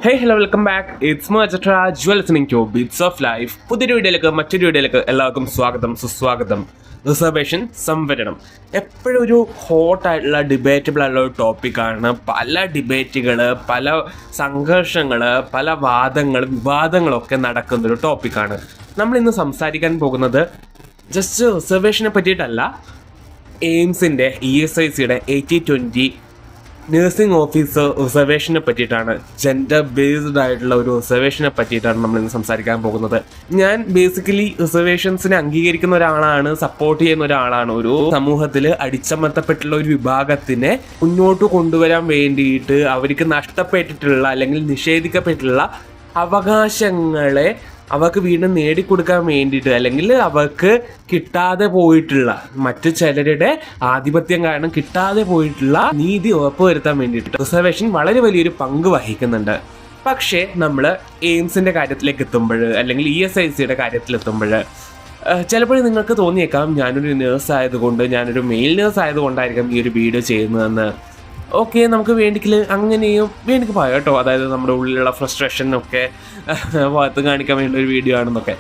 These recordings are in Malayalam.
Hey, hello, welcome back. It's Majatra. You are listening to Beats of Life. പുതിയൊരു വീഡിയോയിലേക്ക് എല്ലാവർക്കും സുസ്വാഗതം. റിസർവേഷൻ സംവരണം എപ്പോഴും ഒരു ഹോട്ടായിട്ടുള്ള ഡിബേറ്റബിൾ ആയിട്ടുള്ള ഒരു ടോപ്പിക്കാണ്. പല ഡിബേറ്റുകൾ, പല സംഘർഷങ്ങൾ, പല വിവാദങ്ങളൊക്കെ നടക്കുന്നൊരു ടോപ്പിക്കാണ്. നമ്മളിന്ന് സംസാരിക്കാൻ പോകുന്നത് ജസ്റ്റ് റിസർവേഷനെ പറ്റിയിട്ടല്ല, എയിംസിൻ്റെ ESICയുടെ 80-20 നഴ്സിംഗ് ഓഫീസർ റിസർവേഷനെ പറ്റിയിട്ടാണ്. ജെൻഡർ ബേസ്ഡ് ആയിട്ടുള്ള ഒരു റിസർവേഷനെ പറ്റിയിട്ടാണ് നമ്മളിന്ന് സംസാരിക്കാൻ പോകുന്നത്. ഞാൻ ബേസിക്കലി റിസർവേഷൻസിനെ അംഗീകരിക്കുന്ന ഒരാളാണ്, സപ്പോർട്ട് ചെയ്യുന്ന ഒരാളാണ്. ഒരു സമൂഹത്തിൽ അടിച്ചമർത്തപ്പെട്ടുള്ള ഒരു വിഭാഗത്തിനെ മുന്നോട്ട് കൊണ്ടുവരാൻ വേണ്ടിയിട്ട് അവർക്ക് നഷ്ടപ്പെട്ടിട്ടുള്ള അല്ലെങ്കിൽ നിഷേധിക്കപ്പെട്ടിട്ടുള്ള അവകാശങ്ങളെ അവർക്ക് വീണ്ടും നേടിക്കൊടുക്കാൻ വേണ്ടിയിട്ട്, അല്ലെങ്കിൽ അവർക്ക് കിട്ടാതെ പോയിട്ടുള്ള മറ്റു ചിലരുടെ ആധിപത്യം കാരണം കിട്ടാതെ പോയിട്ടുള്ള നീതി ഉറപ്പുവരുത്താൻ വേണ്ടിയിട്ട് റിസർവേഷൻ വളരെ വലിയൊരു പങ്ക് വഹിക്കുന്നുണ്ട്. പക്ഷേ നമ്മൾ എയിംസിൻ്റെ കാര്യത്തിലേക്ക് എത്തുമ്പോൾ, അല്ലെങ്കിൽ ESICയുടെ കാര്യത്തിലെത്തുമ്പോൾ ചിലപ്പോൾ നിങ്ങൾക്ക് തോന്നിയേക്കാം ഞാനൊരു നേഴ്സ് ആയതുകൊണ്ട്, ഞാനൊരു മെയിൽ നേഴ്സ് ആയതുകൊണ്ടായിരിക്കും ഈ ഒരു വീഡിയോ ചെയ്യുന്നതെന്ന്. ഓക്കെ, നമുക്ക് വേണ്ടിക്ക് പറയാം കേട്ടോ. അതായത് നമ്മുടെ ഉള്ളിലുള്ള ഫ്രസ്ട്രേഷനൊക്കെ ഭാഗത്ത് കാണിക്കാൻ വേണ്ടി ഒരു വീഡിയോ ആണെന്നൊക്കെ.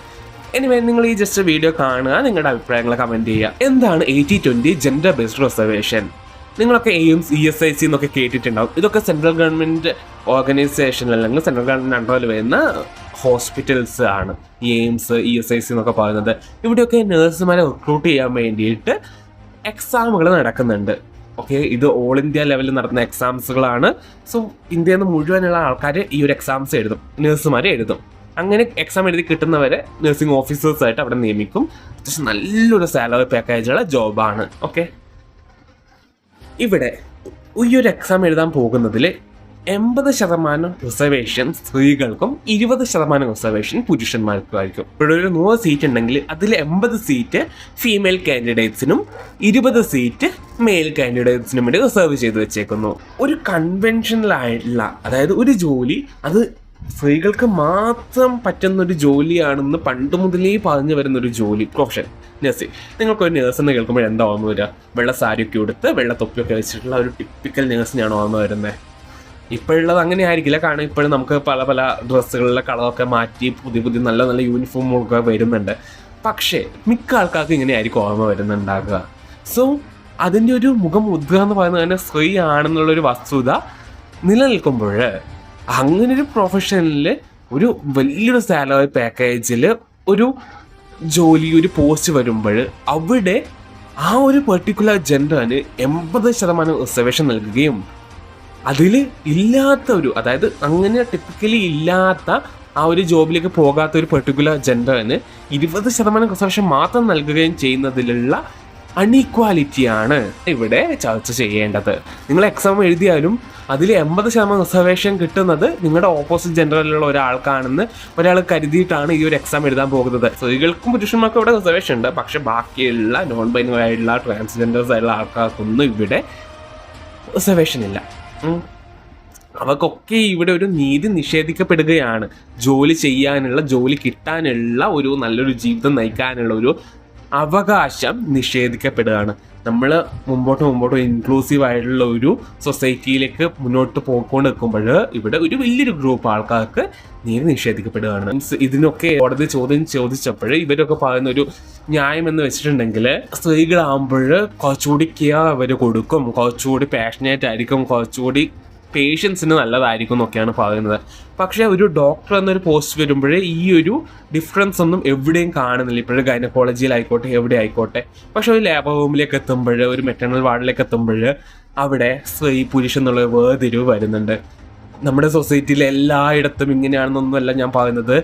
എനിവേ, നിങ്ങൾ ഈ ജസ്റ്റ് വീഡിയോ കാണുക, നിങ്ങളുടെ അഭിപ്രായങ്ങൾ കമൻറ്റ് ചെയ്യുക. എന്താണ് 80-20 ജെൻഡർ ബേസ്ഡ് റിസർവേഷൻ? നിങ്ങളൊക്കെ എയിംസ്, ESIC എന്നൊക്കെ കേട്ടിട്ടുണ്ടാവും. ഇതൊക്കെ സെൻട്രൽ ഗവൺമെൻറ് ഓർഗനൈസേഷൻ അല്ലെങ്കിൽ സെൻട്രൽ ഗവൺമെൻറ് അണ്ടറിൽ വരുന്ന ഹോസ്പിറ്റൽസ് ആണ് ഈ എയിംസ്, ESIC എന്നൊക്കെ പറയുന്നത്. ഇവിടെയൊക്കെ നഴ്സുമാരെ റിക്രൂട്ട് ചെയ്യാൻ വേണ്ടിയിട്ട് എക്സാമുകൾ നടക്കുന്നുണ്ട്. ഓക്കെ, ഇത് ഓൾ ഇന്ത്യ ലെവലിൽ നടത്തുന്ന എക്സാംസുകളാണ്. സോ ഇന്ത്യയിൽ നിന്ന് മുഴുവനുള്ള ആൾക്കാർ ഈ ഒരു എക്സാംസ് എഴുതും, നഴ്സുമാരെ എഴുതും. അങ്ങനെ എക്സാം എഴുതി കിട്ടുന്നവരെ നഴ്സിംഗ് ഓഫീസേഴ്സായിട്ട് അവിടെ നിയമിക്കും. അത്യാവശ്യം നല്ലൊരു സാലറി പാക്കേജുള്ള ജോബാണ്. ഓക്കെ, ഇവിടെ ഈ ഒരു എക്സാം എഴുതാൻ പോകുന്നതിൽ 80% റിസർവേഷൻ സ്ത്രീകൾക്കും 20% റിസർവേഷൻ പുരുഷന്മാർക്കും ആയിരിക്കും. ഇവിടെ ഒരു 100 സീറ്റ് ഉണ്ടെങ്കിൽ അതിൽ 80 സീറ്റ് ഫീമെയിൽ കാൻഡിഡേറ്റ്സിനും 20 സീറ്റ് മെയിൽ കാൻഡിഡേറ്റ്സിനും വേണ്ടി റിസർവ് ചെയ്ത് വെച്ചേക്കുന്നു. ഒരു കൺവെൻഷനലായിട്ടുള്ള, അതായത് ഒരു ജോലി അത് സ്ത്രീകൾക്ക് മാത്രം പറ്റുന്നൊരു ജോലിയാണെന്ന് പണ്ട് മുതലേ പറഞ്ഞു വരുന്നൊരു ജോലി, പ്രൊഫഷൻ നഴ്സിംഗ്. നിങ്ങൾക്കൊരു നേഴ്സെന്ന് കേൾക്കുമ്പോൾ എന്താ ഓർമ്മ വരിക? വെള്ള സാരിയൊക്കെ ഉടുത്ത് വെള്ള തൊപ്പിയൊക്കെ വെച്ചിട്ടുള്ള ഒരു ടിപ്പിക്കൽ നേഴ്സിനാണ് ഓർമ്മ വരുന്നത്. ഇപ്പോഴുള്ളത് അങ്ങനെ ആയിരിക്കില്ല, കാരണം ഇപ്പോഴും നമുക്ക് പല പല ഡ്രസ്സുകളിലെ കളറൊക്കെ മാറ്റി പുതിയ നല്ല യൂണിഫോമൊക്കെ വരുന്നുണ്ട്. പക്ഷേ മിക്ക ആൾക്കാർക്ക് ഇങ്ങനെ ആയിരിക്കും ഓർമ്മ വരുന്നുണ്ടാകുക. സോ അതിൻ്റെ ഒരു മുഖമുദ്ര എന്ന് പറയുന്നത് തന്നെ സ്ത്രീ ആണെന്നുള്ളൊരു വസ്തുത നിലനിൽക്കുമ്പോൾ, അങ്ങനൊരു പ്രൊഫഷനിൽ ഒരു വലിയൊരു സാലറി പാക്കേജിൽ ഒരു ജോലി, ഒരു പോസ്റ്റ് വരുമ്പോൾ അവിടെ ആ ഒരു പെർട്ടിക്കുലർ ജെൻഡറിന് 80% റിസർവേഷൻ നൽകുകയും അതിൽ ഇല്ലാത്ത ഒരു, അതായത് അങ്ങനെ ടിപ്പിക്കലി ഇല്ലാത്ത ആ ഒരു ജോബിലേക്ക് പോകാത്ത ഒരു പെർട്ടിക്കുലർ ജെൻഡറിന് 20% റിസർവേഷൻ മാത്രം നൽകുകയും ചെയ്യുന്നതിലുള്ള അൺഈക്വാലിറ്റിയാണ് ഇവിടെ ചർച്ച ചെയ്യേണ്ടത്. നിങ്ങൾ എക്സാം എഴുതിയാലും അതിൽ 80% റിസർവേഷൻ കിട്ടുന്നത് നിങ്ങളുടെ ഓപ്പോസിറ്റ് ജെൻഡറിലുള്ള ഒരാൾക്കാണെന്ന് ഒരാൾ കരുതിയിട്ടാണ് ഈ ഒരു എക്സാം എഴുതാൻ പോകുന്നത്. സ്ത്രീകൾക്കും പുരുഷന്മാർക്കും ഇവിടെ റിസർവേഷൻ ഉണ്ട്, പക്ഷെ ബാക്കിയുള്ള നോൺ ബൈനറി ആയിട്ടുള്ള ട്രാൻസ്ജെൻഡേഴ്സ് ആയിട്ടുള്ള ആൾക്കാർക്കൊന്നും ഇവിടെ റിസർവേഷൻ ഇല്ല. അവർക്കൊക്കെ ഇവിടെ ഒരു നീതി നിഷേധിക്കപ്പെടുകയാണ്. ജോലി ചെയ്യാനുള്ള, ജോലി കിട്ടാനുള്ള, ഒരു നല്ലൊരു ജീവിതം നയിക്കാനുള്ള ഒരു അവകാശം നിഷേധിക്കപ്പെടുകയാണ്. നമ്മൾ മുമ്പോട്ട് ഇൻക്ലൂസീവ് ആയിട്ടുള്ള ഒരു സൊസൈറ്റിയിലേക്ക് മുന്നോട്ട് പോയിക്കൊണ്ട് നിൽക്കുമ്പോൾ ഇവിടെ ഒരു വലിയൊരു ഗ്രൂപ്പ് ആൾക്കാർക്ക് നീതി നിഷേധിക്കപ്പെടുകയാണ്. ഇതിനൊക്കെ കോടതി ചോദിച്ചപ്പോൾ ഇവരൊക്കെ പറയുന്ന ഒരു ന്യായം എന്ന് വെച്ചിട്ടുണ്ടെങ്കിൽ, സ്ത്രീകളാകുമ്പോൾ കുറച്ചുകൂടി കെയർ അവർ കൊടുക്കും, കുറച്ചുകൂടി പാഷനേറ്റ് ആയിരിക്കും, കുറച്ചുകൂടി പേഷ്യൻസിന് നല്ലതായിരിക്കും എന്നൊക്കെയാണ് പറയുന്നത്. പക്ഷേ ഒരു ഡോക്ടർ എന്നൊരു പോസ്റ്റ് വരുമ്പോൾ ഈ ഒരു ഡിഫറൻസ് ഒന്നും എവിടെയും കാണുന്നില്ല. ഇപ്പോഴും ഗൈനക്കോളജിയിലായിക്കോട്ടെ, എവിടെ ആയിക്കോട്ടെ. പക്ഷെ ഒരു ലേബർ റൂമിലേക്ക് എത്തുമ്പോൾ, ഒരു മെറ്റർണൽ വാർഡിലേക്ക് എത്തുമ്പോൾ അവിടെ സ്ത്രീ പുരുഷൻ എന്നുള്ള വേർതിരിവ് വരുന്നുണ്ട്. നമ്മുടെ സൊസൈറ്റിയിൽ എല്ലായിടത്തും ഇങ്ങനെയാണെന്നൊന്നുമല്ല ഞാൻ പറയുന്നത്.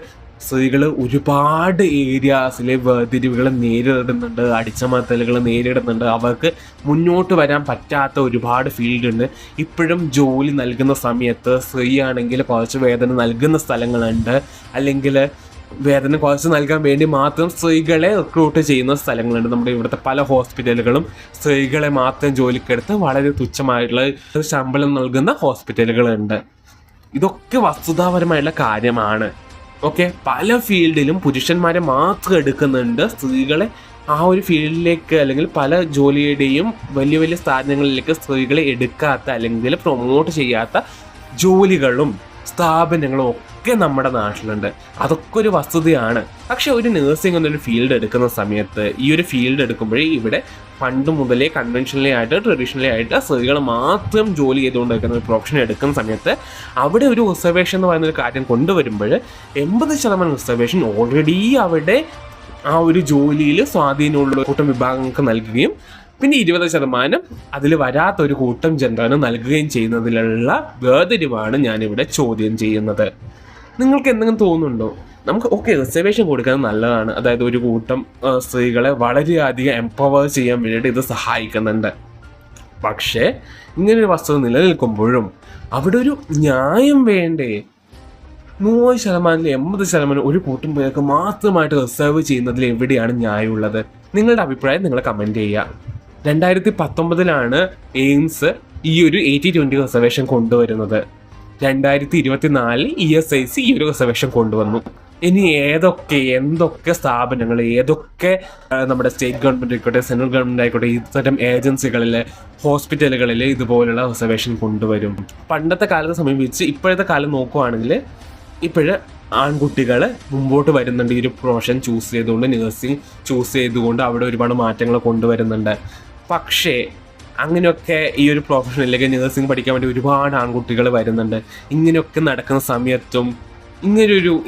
സ്ത്രീകൾ ഒരുപാട് ഏരിയാസിലെ വേർതിരിവുകൾ നേരിടുന്നുണ്ട്, അടിച്ചമർത്തലുകൾ നേരിടുന്നുണ്ട്. അവർക്ക് മുന്നോട്ട് വരാൻ പറ്റാത്ത ഒരുപാട് ഫീൽഡുണ്ട്. ഇപ്പോഴും ജോലി നൽകുന്ന സമയത്ത് സ്ത്രീയാണെങ്കിൽ കുറച്ച് വേതനം നൽകുന്ന സ്ഥലങ്ങളുണ്ട്, അല്ലെങ്കിൽ വേതനം കുറച്ച് നൽകാൻ വേണ്ടി മാത്രം സ്ത്രീകളെ റിക്രൂട്ട് ചെയ്യുന്ന സ്ഥലങ്ങളുണ്ട്. നമ്മുടെ ഇവിടുത്തെ പല ഹോസ്പിറ്റലുകളും സ്ത്രീകളെ മാത്രം ജോലിക്കെടുത്ത് വളരെ തുച്ഛമായിട്ടുള്ള ശമ്പളം നൽകുന്ന ഹോസ്പിറ്റലുകളുണ്ട്. ഇതൊക്കെ വസ്തുതാപരമായിട്ടുള്ള കാര്യമാണ്. ഓക്കെ, പല ഫീൽഡിലും പുരുഷന്മാരെ മാത്രം എടുക്കുന്നുണ്ട്, സ്ത്രീകളെ ആ ഒരു ഫീൽഡിലേക്ക് അല്ലെങ്കിൽ പല ജോലിയുടെയും വലിയ വലിയ സ്ഥാനങ്ങളിലേക്ക് സ്ത്രീകളെ എടുക്കാത്ത അല്ലെങ്കിൽ പ്രൊമോട്ട് ചെയ്യാത്ത ജോലികളും സ്ഥാപനങ്ങളും ഒക്കെ നമ്മുടെ നാട്ടിലുണ്ട്. അതൊക്കെ ഒരു വസ്തുതയാണ്. പക്ഷെ ഒരു നഴ്സിംഗ് എന്നൊരു ഫീൽഡ് എടുക്കുന്ന സമയത്ത് ഈ ഒരു ഫീൽഡ് എടുക്കുമ്പോഴേ ഇവിടെ പണ്ട് മുതലേ കൺവെൻഷനലി ആയിട്ട് ട്രഡീഷണലി ആയിട്ട് സ്ത്രീകൾ മാത്രം ജോലി ചെയ്തുകൊണ്ട് വെക്കുന്ന ഒരു പ്രൊഫഷൻ എടുക്കുന്ന സമയത്ത് അവിടെ ഒരു റിസർവേഷൻ എന്ന് പറയുന്നൊരു കാര്യം കൊണ്ടുവരുമ്പോൾ 80% റിസർവേഷൻ ഓൾറെഡി അവിടെ ആ ഒരു ജോലിയിൽ സ്വാധീനമുള്ള കൂട്ടം വിഭാഗങ്ങൾക്ക് നൽകുകയും പിന്നെ 20% അതിൽ വരാത്തൊരു കൂട്ടം ജനതന് നൽകുകയും ചെയ്യുന്നതിലുള്ള വേർതിരിവാണ് ഞാനിവിടെ ചോദ്യം ചെയ്യുന്നത്. നിങ്ങൾക്ക് എന്തെങ്കിലും തോന്നുന്നുണ്ടോ? നമുക്ക് റിസർവേഷൻ കൊടുക്കുന്നത് നല്ലതാണ്. അതായത് ഒരു കൂട്ടം സ്ത്രീകളെ വളരെയധികം എംപവർ ചെയ്യാൻ വേണ്ടിയിട്ട് ഇത് സഹായിക്കുന്നുണ്ട്. പക്ഷേ ഇങ്ങനൊരു വസ്തുത നിലനിൽക്കുമ്പോഴും അവിടെ ഒരു ന്യായം വേണ്ടേ? 100% 80% ഒരു കൂട്ടം പേർക്ക് മാത്രമായിട്ട് റിസർവ് ചെയ്യുന്നതിൽ എവിടെയാണ് ന്യായമുള്ളത്? നിങ്ങളുടെ അഭിപ്രായം നിങ്ങൾ കമൻറ്റ് ചെയ്യുക. 2019 എയിംസ് ഈ ഒരു 80-20 റിസർവേഷൻ കൊണ്ടുവരുന്നത്. 2024 ESIC ഈ ഒരു റിസർവേഷൻ കൊണ്ടുവന്നു. ഇനി എന്തൊക്കെ സ്ഥാപനങ്ങൾ, ഏതൊക്കെ നമ്മുടെ സ്റ്റേറ്റ് ഗവൺമെൻറ് ആയിക്കോട്ടെ, സെൻട്രൽ ഗവൺമെൻറ് ആയിക്കോട്ടെ, ഇത്തരം ഏജൻസികളിൽ, ഹോസ്പിറ്റലുകളിൽ ഇതുപോലുള്ള റിസർവേഷൻ കൊണ്ടുവരും. പണ്ടത്തെ കാലത്തെ സമീപിച്ച് ഇപ്പോഴത്തെ കാലം നോക്കുവാണെങ്കിൽ ഇപ്പോഴ് ആൺകുട്ടികൾ മുമ്പോട്ട് വരുന്നുണ്ട്. ഈ ഒരു പ്രൊഫഷൻ ചൂസ് ചെയ്തുകൊണ്ട്, നഴ്സിംഗ് ചൂസ് ചെയ്തുകൊണ്ട് അവിടെ ഒരുപാട് മാറ്റങ്ങൾ കൊണ്ടുവരുന്നുണ്ട്. പക്ഷേ അങ്ങനെയൊക്കെ ഈ ഒരു പ്രൊഫഷനിലേക്ക് നഴ്സിംഗ് പഠിക്കാൻ വേണ്ടി ഒരുപാട് ആൺകുട്ടികൾ വരുന്നുണ്ട്. ഇങ്ങനെയൊക്കെ നടക്കുന്ന സമയത്തും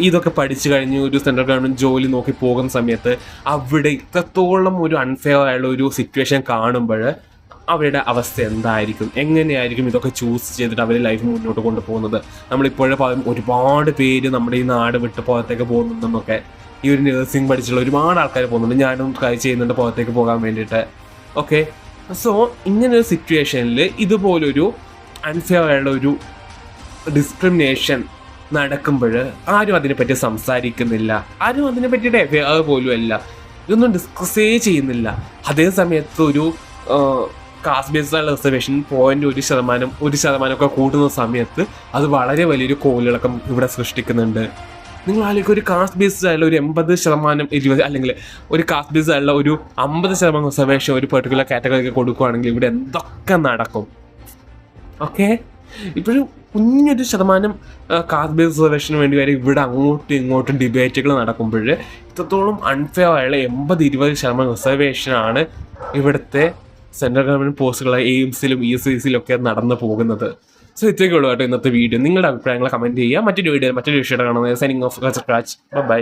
ഇതൊക്കെ പഠിച്ചു കഴിഞ്ഞ് ഒരു സെൻട്രൽ ഗവൺമെൻറ് ജോലി നോക്കി പോകുന്ന സമയത്ത് അവിടെ ഇത്രത്തോളം ഒരു അൺഫെയർ ആയുള്ള ഒരു സിറ്റുവേഷൻ കാണുമ്പോൾ അവരുടെ അവസ്ഥ എന്തായിരിക്കും? എങ്ങനെയായിരിക്കും ഇതൊക്കെ ചൂസ് ചെയ്തിട്ട് അവർ ലൈഫ് മുന്നോട്ട് കൊണ്ടുപോകുന്നത്? നമ്മളിപ്പോഴേ ഒരുപാട് പേര് നമ്മുടെ ഈ നാട് വിട്ട് പുറത്തേക്ക് പോകുന്നുണ്ടെന്നൊക്കെ ഈ ഒരു നഴ്സിംഗ് പഠിച്ചുള്ള ഒരുപാട് ആൾക്കാർ പോകുന്നുണ്ട്. ഞാനും ട്രൈ ചെയ്യുന്നുണ്ട് പുറത്തേക്ക് പോകാൻ വേണ്ടിയിട്ട്. സോ ഇങ്ങനൊരു സിറ്റുവേഷനിൽ ഇതുപോലൊരു അൺഫെയർ ആയുള്ള ഒരു ഡിസ്ക്രിമിനേഷൻ നടക്കുമ്പോൾ ആരും അതിനെപ്പറ്റി സംസാരിക്കുന്നില്ല. ആരും അതിനെ പറ്റിയിട്ട് എഫ്ഐആർ പോലും അല്ല, ഇതൊന്നും ഡിസ്കസേ ചെയ്യുന്നില്ല. അതേ സമയത്ത് ഒരു കാസ്റ്റ് ബേസ്ഡായുള്ള റിസർവേഷൻ 1% ഒക്കെ കൂട്ടുന്ന സമയത്ത് അത് വളരെ വലിയൊരു കോളിളക്കം ഇവിടെ സൃഷ്ടിക്കുന്നുണ്ട്. നിങ്ങൾ ആലോചിക്കുക, ഒരു കാസ്റ്റ് ബേസ്ഡ് ആയുള്ള ഒരു 80%, 20, അല്ലെങ്കിൽ ഒരു കാസ്റ്റ് ബേസ്ഡ് ആയുള്ള ഒരു 50% റിസർവേഷൻ ഒരു പെർട്ടിക്കുലർ കാറ്റഗറിക്ക് കൊടുക്കുകയാണെങ്കിൽ ഇവിടെ എന്തൊക്കെ നടക്കും? ഇപ്പോഴും കുഞ്ഞൊരു ശതമാനം കാസ്റ്റ് ബേസ്ഡ് റിസർവേഷന് വേണ്ടി വരെ ഇവിടെ അങ്ങോട്ടും ഇങ്ങോട്ടും ഡിബേറ്റുകൾ നടക്കുമ്പോൾ ഇത്രത്തോളം അൺഫെയർ ആയുള്ള 80-20% റിസർവേഷനാണ് ഇവിടുത്തെ സെൻട്രൽ ഗവൺമെൻറ് പോസ്റ്റുകളായ എയിംസിലും ESICയിലും ഒക്കെ നടന്നു പോകുന്നത്. സോ ഇത്രയൊക്കെ ഉള്ളൂ കേട്ടോ ഇന്നത്തെ വീഡിയോ. നിങ്ങളുടെ അഭിപ്രായങ്ങൾ കമൻറ്റ് ചെയ്യുക. മറ്റൊരു വീഡിയോ മറ്റൊരു വിഷയമായിട്ട് കാണുന്നത്. Signing off. ബൈ.